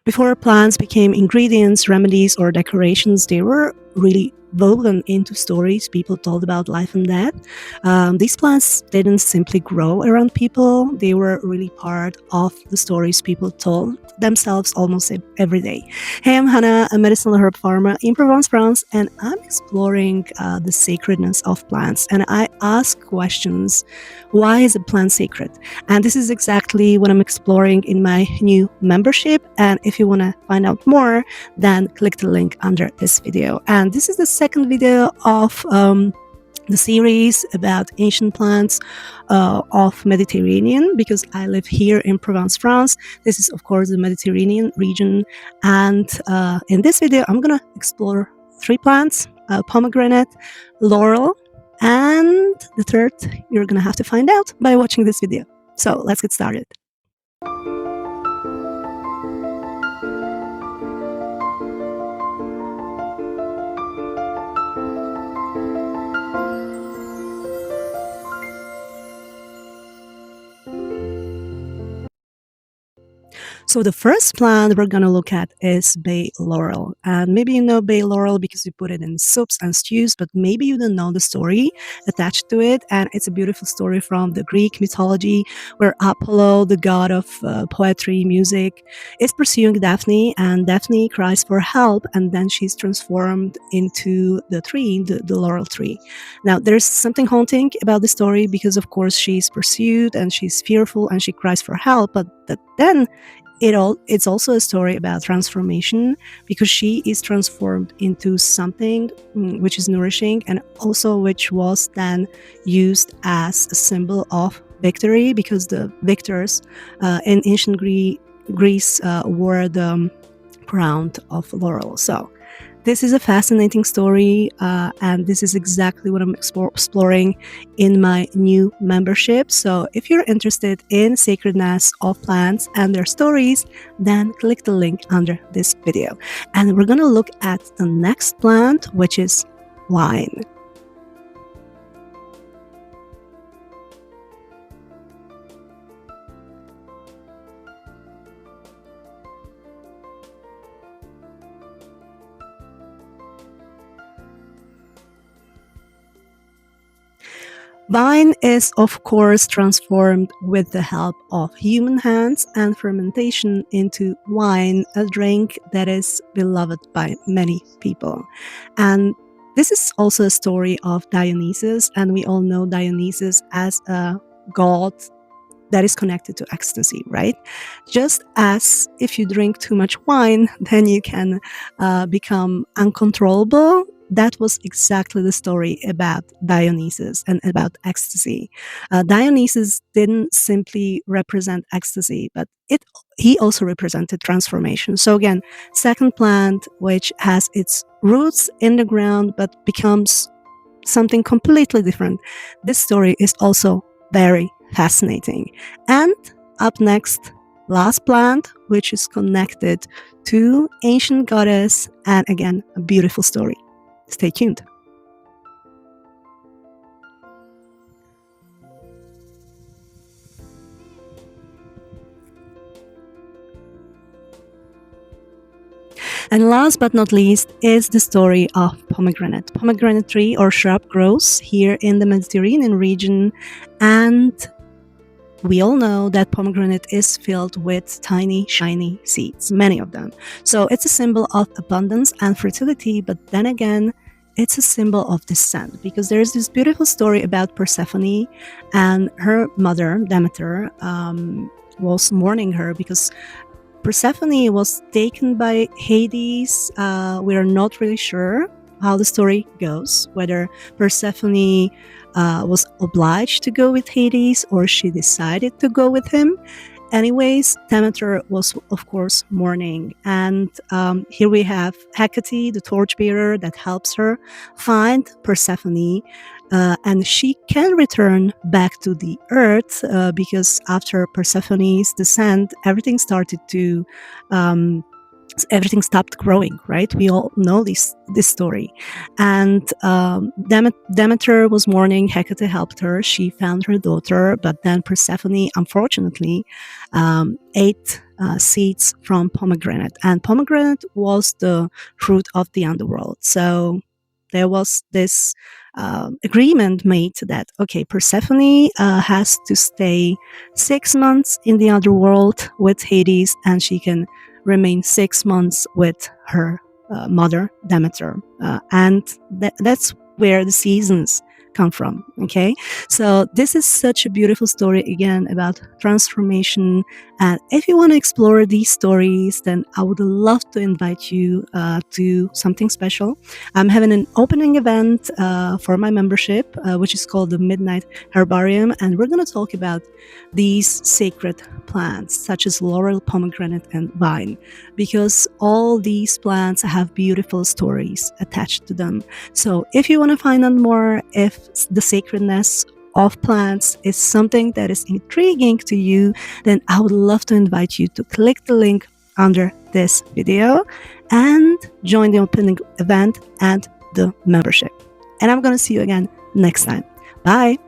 Before plants became ingredients, remedies, or decorations, they were really woven into stories people told about life and death. These plants didn't simply grow around people, they were really part of the stories people told themselves almost every day. Hey, I'm Hannah, a medicinal herb farmer in Provence, France, and I'm exploring the sacredness of plants. And I ask questions: why is a plant sacred? And this is exactly what I'm exploring in my new membership. And if you want to find out more, then click the link under this video. And this is the second video of the series about ancient plants of Mediterranean, because I live here in Provence, France. This is, of course, the Mediterranean region. And in this video, I'm going to explore 3 plants: pomegranate, laurel, and the third you're going to have to find out by watching this video. So let's get started. So the first plant we're going to look at is bay laurel. And maybe you know bay laurel because you put it in soups and stews, but maybe you don't know the story attached to it. And it's a beautiful story from the Greek mythology, where Apollo, the god of poetry, music, is pursuing Daphne, and Daphne cries for help, and then she's transformed into the tree, the laurel tree. Now, there's something haunting about the story because, of course, she's pursued and she's fearful and she cries for help, but then it's also a story about transformation, because she is transformed into something which is nourishing, and also which was then used as a symbol of victory, because the victors in ancient Greece wore the crown of laurel. So this is a fascinating story, and this is exactly what I'm exploring in my new membership. So if you're interested in sacredness of plants and their stories, then click the link under this video. And we're going to look at the next plant, which is wine. Wine is, of course, transformed with the help of human hands and fermentation into wine, a drink that is beloved by many people. And this is also a story of Dionysus, and we all know Dionysus as a god that is connected to ecstasy, right? Just as if you drink too much wine, then you can become uncontrollable. That was exactly the story about Dionysus and about ecstasy. Dionysus didn't simply represent ecstasy, but he also represented transformation. So again, second plant which has its roots in the ground but becomes something completely different. This story is also very fascinating. And up next, last plant, which is connected to ancient goddess, and again, a beautiful story. Stay tuned. And last but not least is the story of pomegranate. Pomegranate tree or shrub grows here in the Mediterranean region, and we all know that pomegranate is filled with tiny, shiny seeds, many of them. So it's a symbol of abundance and fertility, but then again, it's a symbol of descent, because there's this beautiful story about Persephone, and her mother, Demeter, was mourning her because Persephone was taken by Hades. We are not really sure how the story goes, whether Persephone was obliged to go with Hades or she decided to go with him. Anyways, Demeter was, of course, mourning. And here we have Hecate, the torchbearer, that helps her find Persephone. And she can return back to the earth because after Persephone's descent, everything stopped growing, right? We all know this story. And Demeter was mourning. Hecate helped her. She found her daughter, but then Persephone, unfortunately, ate seeds from pomegranate. And pomegranate was the fruit of the underworld. So there was this agreement made that, okay, Persephone has to stay 6 months in the underworld with Hades, and she can remain 6 months with her mother, Demeter. And that's where the seasons come from. Okay, so this is such a beautiful story again about transformation, and if you want to explore these stories, then I would love to invite you to something special. I'm having an opening event for my membership, which is called the Midnight Herbarium, and we're going to talk about these sacred plants such as laurel, pomegranate, and vine, because all these plants have beautiful stories attached to them. So if you want to find out more, if the sacredness of plants is something that is intriguing to you, then I would love to invite you to click the link under this video and join the opening event and the membership. And I'm going to see you again next time. Bye.